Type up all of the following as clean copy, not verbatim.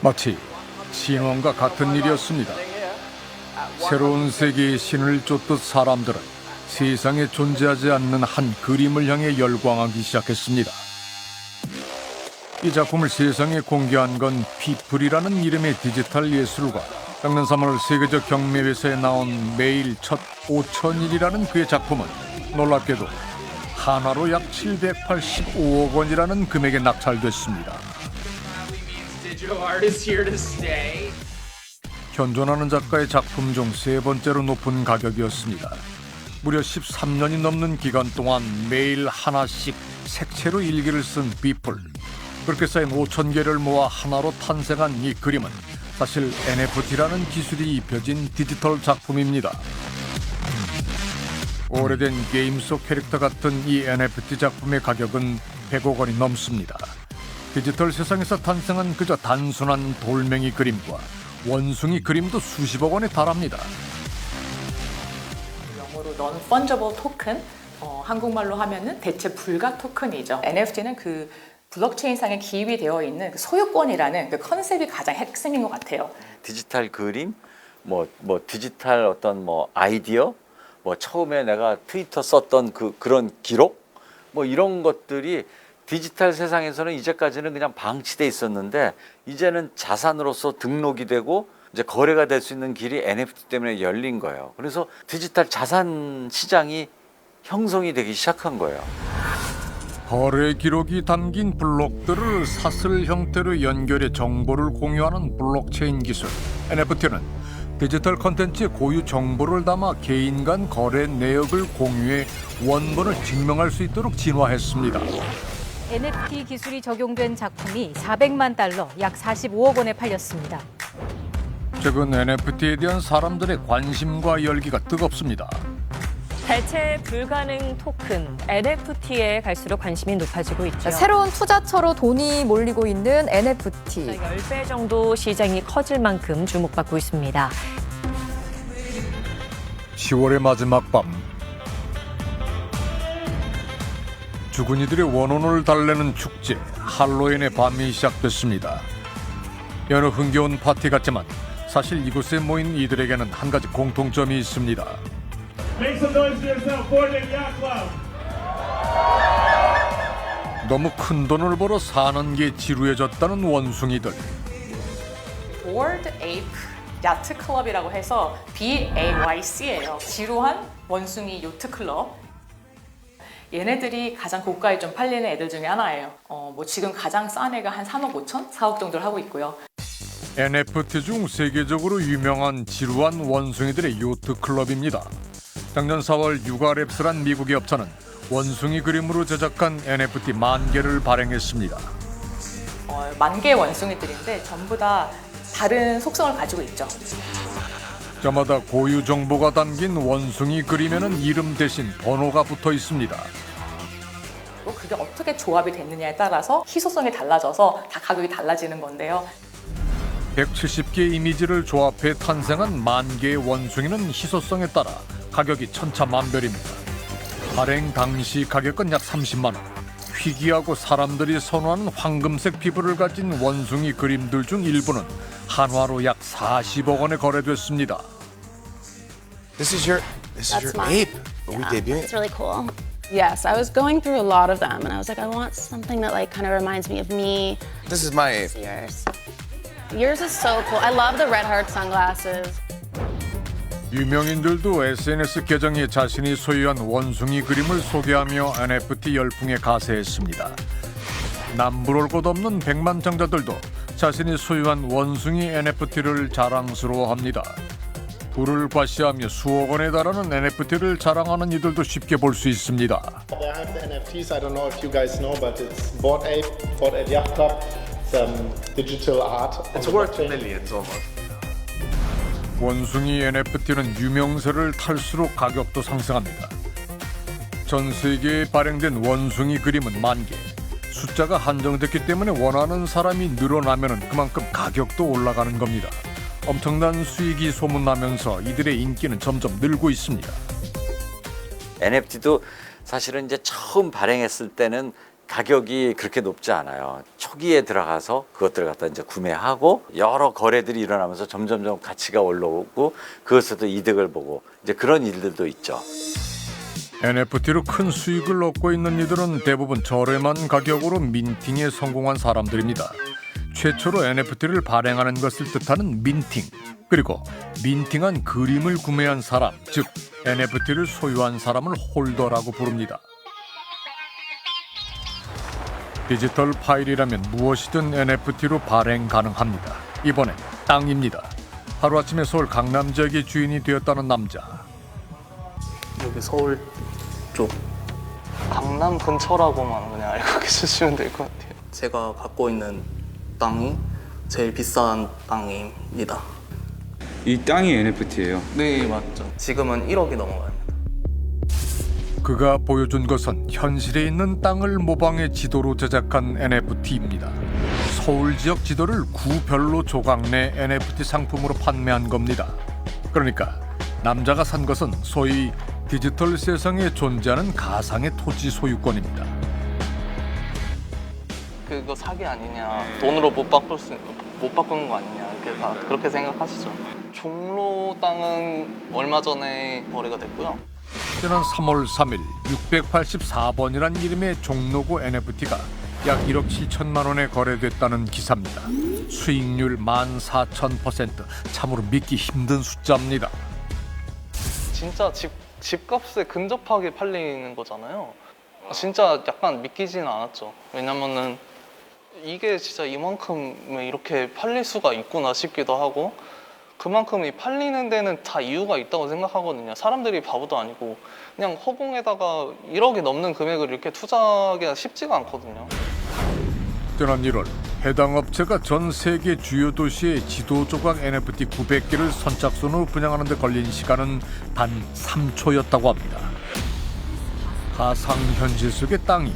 마치 신혼과 같은 일이었습니다. 새로운 세계의 신을 쫓듯 사람들은 세상에 존재하지 않는 한 그림을 향해 열광하기 시작했습니다. 이 작품을 세상에 공개한 건 피플이라는 이름의 디지털 예술가. 작년 3월 세계적 경매회사에 나온 매일 첫 5,000일이라는 그의 작품은 놀랍게도 한화로 약 785억 원이라는 금액에 낙찰됐습니다. 현존하는 작가의 작품 중 세 번째로 높은 가격이었습니다. 무려 13년이 넘는 기간 동안 매일 하나씩 색채로 일기를 쓴 비플. 그렇게 쌓인 5,000개를 모아 하나로 탄생한 이 그림은 사실 NFT라는 기술이 입혀진 디지털 작품입니다. 오래된 게임 속 캐릭터 같은 이 NFT 작품의 가격은 100억 원이 넘습니다. 디지털 세상에서 탄생한 그저 단순한 돌멩이 그림과 원숭이 그림도 수십억 원에 달합니다. 영어로 Non-Fungible Token, 한국말로 하면은 대체 불가 토큰이죠. NFT는 그 블록체인상에 기입이 되어 있는 그 소유권이라는 그 컨셉이 가장 핵심인 것 같아요. 디지털 그림, 디지털 어떤 아이디어, 처음에 내가 트위터 썼던 그런 기록, 이런 것들이 디지털 세상에서는 이제까지는 그냥 방치돼 있었는데 이제는 자산으로서 등록이 되고 이제 거래가 될 수 있는 길이 NFT 때문에 열린 거예요. 그래서 디지털 자산 시장이 형성이 되기 시작한 거예요. 거래 기록이 담긴 블록들을 사슬 형태로 연결해 정보를 공유하는 블록체인 기술. NFT는 디지털 콘텐츠의 고유 정보를 담아 개인 간 거래 내역을 공유해 원본을 증명할 수 있도록 진화했습니다. NFT 기술이 적용된 작품이 400만 달러, 약 45억 원에 팔렸습니다. 최근 NFT에 대한 사람들의 관심과 열기가 뜨겁습니다. 대체 불가능 토큰 NFT에 갈수록 관심이 높아지고 있죠. 새로운 투자처로 돈이 몰리고 있는 NFT. 10배 정도 시장이 커질 만큼 주목받고 있습니다. 10월의 마지막 밤. 죽은 이들의 원혼을 달래는 축제, 할로윈의 밤이 시작됐습니다. 여느 흥겨운 파티 같지만 사실 이곳에 모인 이들에게는 한 가지 공통점이 있습니다. 너무 큰 돈을 벌어 사는 게 지루해졌다는 원숭이들. Bored Ape 야트 클럽이라고 해서 BAYC예요. 지루한 원숭이 요트 클럽. 얘네들이 가장 고가에 좀 팔리는 애들 중에 하나예요. 지금 가장 싼 애가 한 3억 5천, 4억 정도를 하고 있고요. NFT 중 세계적으로 유명한 지루한 원숭이들의 요트 클럽입니다. 작년 4월 유가랩스란 미국의 업체는 원숭이 그림으로 제작한 NFT 10,000개를 발행했습니다. 10,000개의 원숭이들인데 전부 다 다른 속성을 가지고 있죠. 저마다 고유 정보가 담긴 원숭이 그림에는 이름 대신 번호가 붙어 있습니다. 그게 어떻게 조합이 됐느냐에 따라서 희소성이 달라져서 다 가격이 달라지는 건데요. 170개의 이미지를 조합해 탄생한 10,000개의 원숭이는 희소성에 따라 가격이 천차만별입니다. 발행 당시 가격은 약 30만 원. 희귀하고 사람들이 선호하는 황금색 피부를 가진 원숭이 그림들 중 일부는 한화로 약 40억 원에 거래됐습니다. This is your ape. Are we debuting? It's really cool. Yes, I was going through a lot of them, and I was like, I want something that kind of reminds me of me. This is my ape. Yours. Yours is so cool. I love the red heart sunglasses. 유명인들도 SNS 계정에 자신이 소유한 원숭이 그림을 소개하며 NFT 열풍에 가세했습니다. 남부를 곳 없는 백만장자들도 자신이 소유한 원숭이 NFT를 자랑스러워합니다. 부를 과시하며 수억 원에 달하는 NFT를 자랑하는 이들도 쉽게 볼 수 있습니다. I have the NFTs. I don't know if you guys know, but it's Bored Ape Yacht Club. It's digital art. It's worth millions almost. 원숭이 NFT는 유명세를 탈수록 가격도 상승합니다. 전 세계에 발행된 원숭이 그림은 10,000개. 숫자가 한정됐기 때문에 원하는 사람이 늘어나면 그만큼 가격도 올라가는 겁니다. 엄청난 수익이 소문나면서 이들의 인기는 점점 늘고 있습니다. NFT도 사실은 이제 처음 발행했을 때는 가격이 그렇게 높지 않아요. 초기에 들어가서 그것들을 갖다 이제 구매하고 여러 거래들이 일어나면서 점점점 가치가 올라오고 그것에도 이득을 보고 이제 그런 일들도 있죠. NFT로 큰 수익을 얻고 있는 이들은 대부분 저렴한 가격으로 민팅에 성공한 사람들입니다. 최초로 NFT를 발행하는 것을 뜻하는 민팅, 그리고 민팅한 그림을 구매한 사람, 즉 NFT를 소유한 사람을 홀더라고 부릅니다. 디지털 파일이라면 무엇이든 NFT로 발행 가능합니다. 이번엔 땅입니다. 하루아침에 서울 강남 지역의 주인이 되었다는 남자. 여기 서울 쪽 강남 근처라고만 그냥 알고 계시면 될 것 같아요. 제가 갖고 있는 땅이 제일 비싼 땅입니다. 이 땅이 NFT예요? 네, 맞죠. 지금은 1억이 넘어갑니다. 그가 보여준 것은 현실에 있는 땅을 모방해 지도로 제작한 NFT입니다. 서울 지역 지도를 구별로 조각 내 NFT 상품으로 판매한 겁니다. 그러니까 남자가 산 것은 소위 디지털 세상에 존재하는 가상의 토지 소유권입니다. 그거 사기 아니냐, 돈으로 못 바꾸는 거 아니냐, 이렇게 다 그렇게 생각하시죠. 종로 땅은 얼마 전에 거래가 됐고요. 지난 3월 3일 684번이란 이름의 종로구 NFT가 약 1억 7천만 원에 거래됐다는 기사입니다. 수익률 14,000%, 참으로 믿기 힘든 숫자입니다. 진짜 집값에 근접하게 팔리는 거잖아요. 진짜 약간 믿기지는 않았죠. 왜냐면은 이게 진짜 이만큼 이렇게 팔릴 수가 있구나 싶기도 하고, 그만큼 이 팔리는 데는 다 이유가 있다고 생각하거든요. 사람들이 바보도 아니고 그냥 허공에다가 1억이 넘는 금액을 이렇게 투자하기가 쉽지가 않거든요. 지난 1월 해당 업체가 전 세계 주요 도시의 지도 조각 NFT 900개를 선착순으로 분양하는 데 걸린 시간은 단 3초였다고 합니다. 가상현실 속의 땅이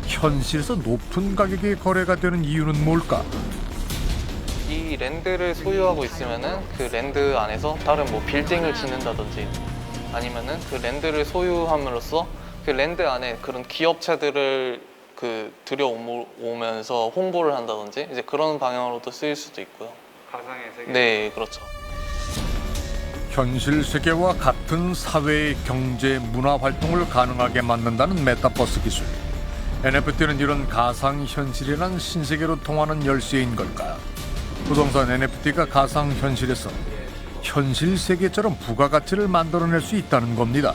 현실에서 높은 가격에 거래가 되는 이유는 뭘까? 이 랜드를 소유하고 있으면은 그 랜드 안에서 다른 뭐 빌딩을 짓는다든지, 아니면은 그 랜드를 소유함으로써 그 랜드 안에 그런 기업체들을 들여오면서 홍보를 한다든지, 이제 그런 방향으로도 쓰일 수도 있고요. 가상의 세계? 네, 그렇죠. 현실 세계와 같은 사회의 경제, 문화 활동을 가능하게 만든다는 메타버스 기술. NFT는 이런 가상현실이란 신세계로 통하는 열쇠인 걸까? 부동산 NFT가 가상현실에서 현실 세계처럼 부가가치를 만들어낼 수 있다는 겁니다.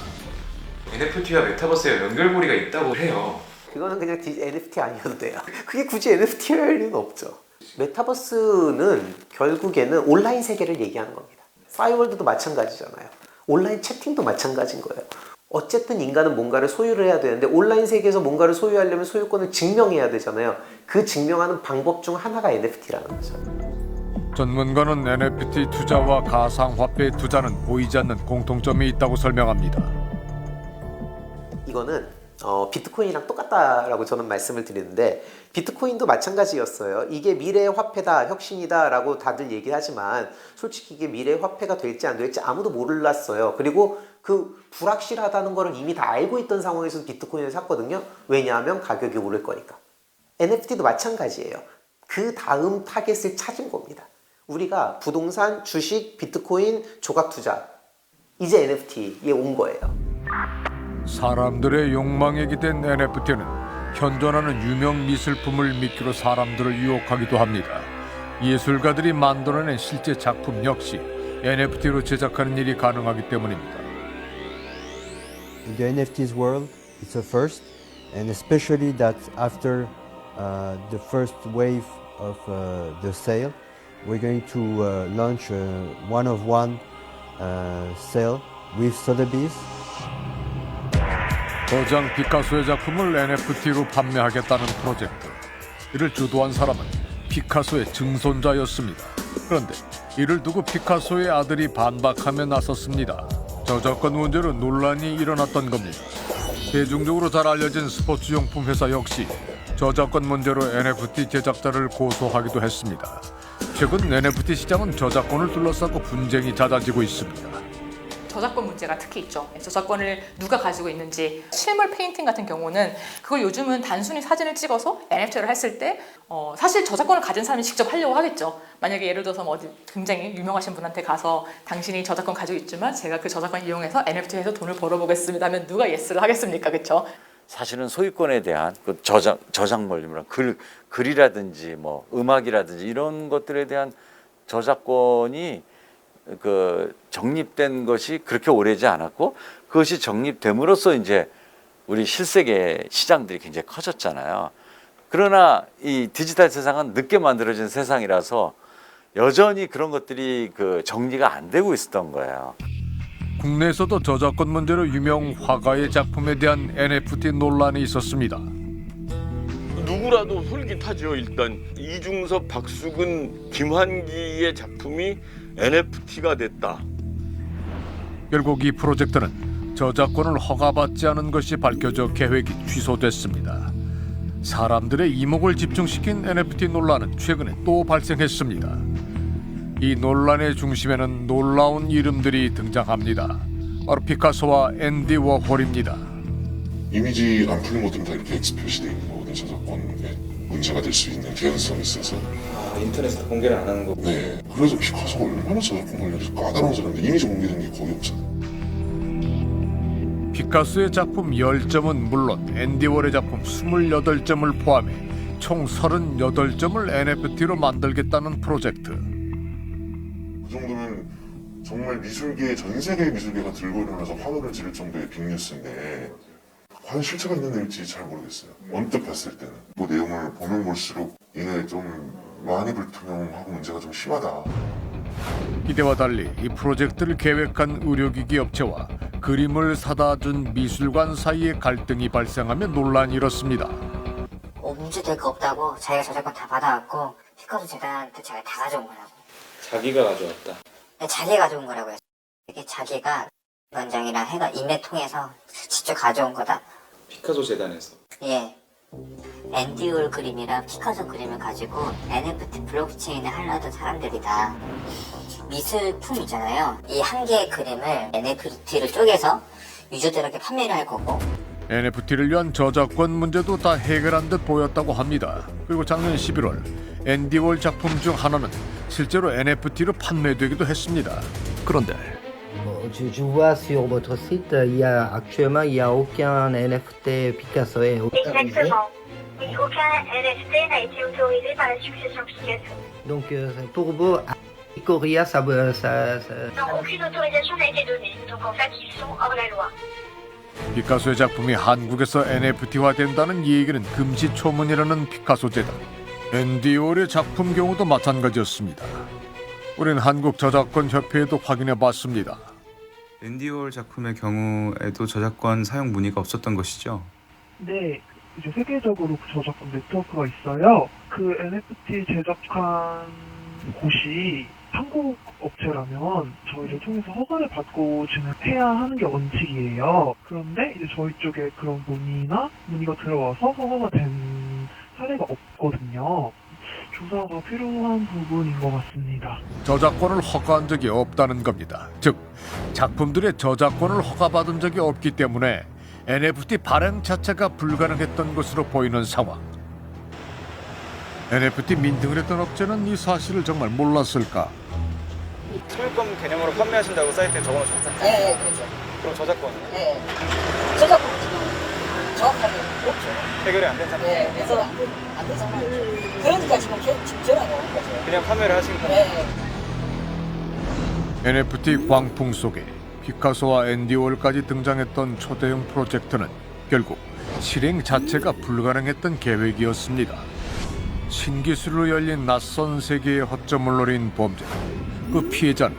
NFT와 메타버스에 연결고리가 있다고 해요. 그거는 그냥 NFT 아니어도 돼요. 그게 굳이 NFT일 이유는 없죠. 메타버스는 결국에는 온라인 세계를 얘기하는 겁니다. 싸이월드도 마찬가지잖아요. 온라인 채팅도 마찬가지인 거예요. 어쨌든 인간은 뭔가를 소유를 해야 되는데 온라인 세계에서 뭔가를 소유하려면 소유권을 증명해야 되잖아요. 그 증명하는 방법 중 하나가 NFT라는 거죠. 전문가는 NFT 투자와 가상화폐 투자는 보이지 않는 공통점이 있다고 설명합니다. 이거는 비트코인이랑 똑같다라고 저는 말씀을 드리는데, 비트코인도 마찬가지였어요. 이게 미래의 화폐다, 혁신이다 라고 다들 얘기하지만 솔직히 이게 미래의 화폐가 될지 안 될지 아무도 몰랐어요. 그리고 그 불확실하다는 거를 이미 다 알고 있던 상황에서 비트코인을 샀거든요. 왜냐하면 가격이 오를 거니까. NFT도 마찬가지예요. 그 다음 타겟을 찾은 겁니다. 우리가 부동산, 주식, 비트코인, 조각 투자, 이제 NFT에 온 거예요. 사람들의 욕망에 기댄 NFT는 현존하는 유명 미술품을 미끼로 사람들을 유혹하기도 합니다. 예술가들이 만들어낸 실제 작품 역시 NFT로 제작하는 일이 가능하기 때문입니다. In the NFTs world, it's a first, and especially that after the first wave of the sale, we're going to launch a one-of-one sale with Sotheby's. 거장 피카소의 작품을 NFT로 판매하겠다는 프로젝트. 이를 주도한 사람은 피카소의 증손자였습니다. 그런데 이를 두고 피카소의 아들이 반박하며 나섰습니다. 저작권 문제로 논란이 일어났던 겁니다. 대중적으로 잘 알려진 스포츠용품 회사 역시 저작권 문제로 NFT 제작자를 고소하기도 했습니다. 최근 NFT 시장은 저작권을 둘러싸고 분쟁이 잦아지고 있습니다. 저작권 문제가 특히 있죠. 저작권을 누가 가지고 있는지. 실물 페인팅 같은 경우는 그걸 요즘은 단순히 사진을 찍어서 NFT를 했을 때 사실 저작권을 가진 사람이 직접 하려고 하겠죠. 만약에 예를 들어서 뭐 어디 굉장히 유명하신 분한테 가서 당신이 저작권 가지고 있지만 제가 그 저작권 이용해서 NFT에서 돈을 벌어보겠습니다 하면 누가 예스를 하겠습니까? 그렇죠? 사실은 소유권에 대한 그 저작물이랑 글이라든지 뭐 음악이라든지 이런 것들에 대한 저작권이 그 정립된 것이 그렇게 오래지 않았고 그것이 정립됨으로써 이제 우리 실세계 시장들이 굉장히 커졌잖아요. 그러나 이 디지털 세상은 늦게 만들어진 세상이라서 여전히 그런 것들이 그 정리가 안 되고 있었던 거예요. 국내에서도 저작권 문제로 유명 화가의 작품에 대한 NFT 논란이 있었습니다. 누구라도 솔깃하죠. 일단 이중섭, 박수근, 김환기의 작품이 NFT가 됐다. 결국 이 프로젝트는 저작권을 허가받지 않은 것이 밝혀져 계획이 취소됐습니다. 사람들의 이목을 집중시킨 NFT 논란은 최근에 또 발생했습니다. 이 논란의 중심에는 놀라운 이름들이 등장합니다. 바로 피카소와 앤디 워홀입니다. 이미지 안 풀린 것들은 다 이렇게 X 표시되어 있는 거거든요. 저작권에 문제가 될 수 있는 개연성이 있어서. 인터넷에 공개를 안 하는 거. 네. 그래서 피카소가 얼마나 저작권 관련해서 까다로운 사람인데 이미지 공개된 게 거의 없잖아요. 피카소의 작품 10점은 물론 앤디 워홀의 작품 28점을 포함해 총 38점을 NFT로 만들겠다는 프로젝트. 그 정도면 정말 미술계, 전 세계 미술계가 들고 일어나서 환호를 지를 정도의 빅뉴스인데 과연 실체가 있는 일지 잘 모르겠어요. 언뜻 봤을 때는. 뭐 내용을 보면 볼수록 이게 좀 많이 불투명하고 문제가 좀 심하다. 기대와 달리 이 프로젝트를 계획한 의료기기 업체와 그림을 사다 준 미술관 사이에 갈등이 발생하며 논란이 일었습니다. 문제될 거 없다고 자기가 저작권 다 받아갖고 피카소 재단한테 제가 다 가져온 거라고. 자기가 가져왔다. 네, 자기가 가져온 거라고요. 이게 자기가 원장이랑 해가 인맥 통해서 직접 가져온 거다. 피카소 재단에서. 예. 앤디 월 그림이랑 피카소 그림을 가지고 NFT 블록체인을 하려던 사람들이다. 미술품이잖아요. 이 한 개의 그림을 NFT를 쪼개서 유저들에게 판매를 할 거고. NFT를 위한 저작권 문제도 다 해결한 듯 보였다고 합니다. 그리고 작년 11월 앤디 월 작품 중 하나는 실제로 NFT로 판매되기도 했습니다. 그런데 Je vois sur votre site, actuellement il y a aucun NFT Picasso est autorisé. Exactement. Oui, aucun NFT n'a été autorisé par la succession Picasso. Donc pour vous, Coria, ça... Non, aucune autorisation n'a été donnée. Donc en fait, ils sont hors la loi. 피카소의 작품이 한국에서 NFT화된다는 얘기는 금시초문이라는 피카소 재단. 앤디 월의 작품 경우도 마찬가지였습니다. 우리는 한국저작권협회에도 확인해봤습니다. 앤디 월 작품의 경우에도 저작권 사용 문의가 없었던 것이죠? 네, 이제 세계적으로 그 저작권 네트워크가 있어요. 그 NFT 제작한 곳이 한국 업체라면 저희를 통해서 허가를 받고 진행해야 하는 게 원칙이에요. 그런데 이제 저희 쪽에 그런 문의가 들어와서 허가가 된 사례가 없거든요. 조사가 필요한 부분인 것 같습니다. 저작권을 허가한 적이 없다는 겁니다. 즉, 작품들의 저작권을 허가받은 적이 없기 때문에 NFT 발행 자체가 불가능했던 것으로 보이는 상황. NFT 민등을 했던 업체는 이 사실을 정말 몰랐을까? 소유권 개념으로 판매하신다고 사이트에 적어놓으셨잖아요. 네, 그렇죠. 그럼 저작권은? 네. 저작권 정확하게 없죠. 해결이 안 된다는 네, 그래서 안 되잖아요. 그러니까 지금 계속 전화가 오는 거죠. 그냥 판매를 하신 거예요? 네. NFT 광풍 속에 피카소와 앤디 월까지 등장했던 초대형 프로젝트는 결국 실행 자체가 불가능했던 계획이었습니다. 신기술로 열린 낯선 세계의 허점을 노린 범죄. 그 피해자는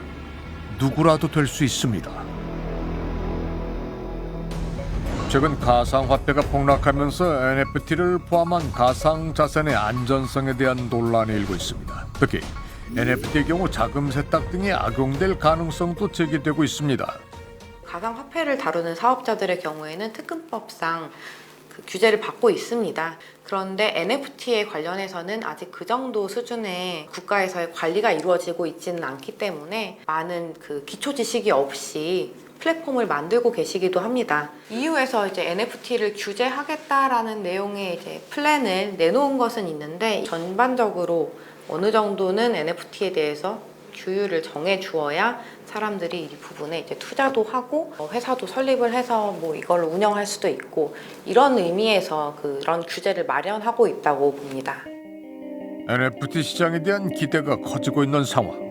누구라도 될 수 있습니다. 최근 가상화폐가 폭락하면서 NFT를 포함한 가상자산의 안전성에 대한 논란이 일고 있습니다. 특히 NFT의 경우 자금 세탁 등에 악용될 가능성도 제기되고 있습니다. 가상화폐를 다루는 사업자들의 경우에는 특근법상 그 규제를 받고 있습니다. 그런데 NFT에 관련해서는 아직 그 정도 수준의 국가에서의 관리가 이루어지고 있지는 않기 때문에 많은 그 기초 지식이 없이 플랫폼을 만들고 계시기도 합니다. EU에서 이제 NFT를 규제하겠다라는 내용의 이제 플랜을 내놓은 것은 있는데 전반적으로 어느 정도는 NFT에 대해서 규율을 정해 주어야 사람들이 이 부분에 이제 투자도 하고 회사도 설립을 해서 뭐 이걸 운영할 수도 있고 이런 의미에서 그런 규제를 마련하고 있다고 봅니다. NFT 시장에 대한 기대가 커지고 있는 상황.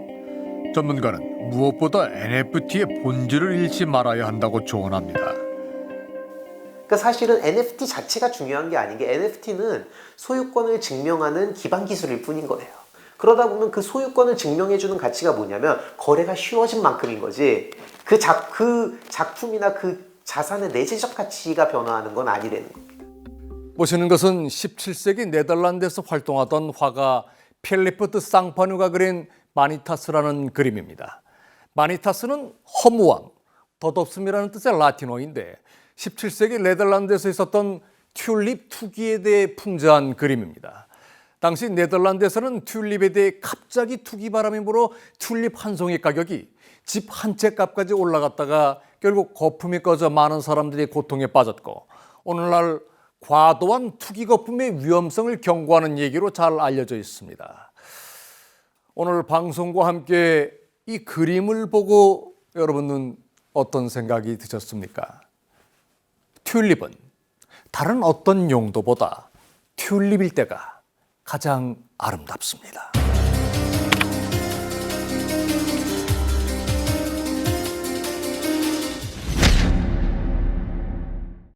전문가는 무엇보다 NFT의 본질을 잃지 말아야 한다고 조언합니다. 그러니까 사실은 NFT 자체가 중요한 게 아닌 게 NFT는 소유권을 증명하는 기반 기술일 뿐인 거예요. 그러다 보면 그 소유권을 증명해주는 가치가 뭐냐면 거래가 쉬워진 만큼인 거지 그 작품이나 그 자산의 내재적 가치가 변화하는 건 아니라는 겁니다. 보시는 것은 17세기 네덜란드에서 활동하던 화가 필리프 드 쌍파누가 그린 마니타스라는 그림입니다. 마니타스는 허무왕, 덧없음이라는 뜻의 라틴어인데 17세기 네덜란드에서 있었던 튤립 투기에 대해 풍자한 그림입니다. 당시 네덜란드에서는 튤립에 대해 갑자기 투기 바람이 불어 튤립 한 송이 가격이 집 한 채 값까지 올라갔다가 결국 거품이 꺼져 많은 사람들이 고통에 빠졌고 오늘날 과도한 투기 거품의 위험성을 경고하는 얘기로 잘 알려져 있습니다. 오늘 방송과 함께 이 그림을 보고 여러분은 어떤 생각이 드셨습니까? 튤립은 다른 어떤 용도보다 튤립일 때가 가장 아름답습니다.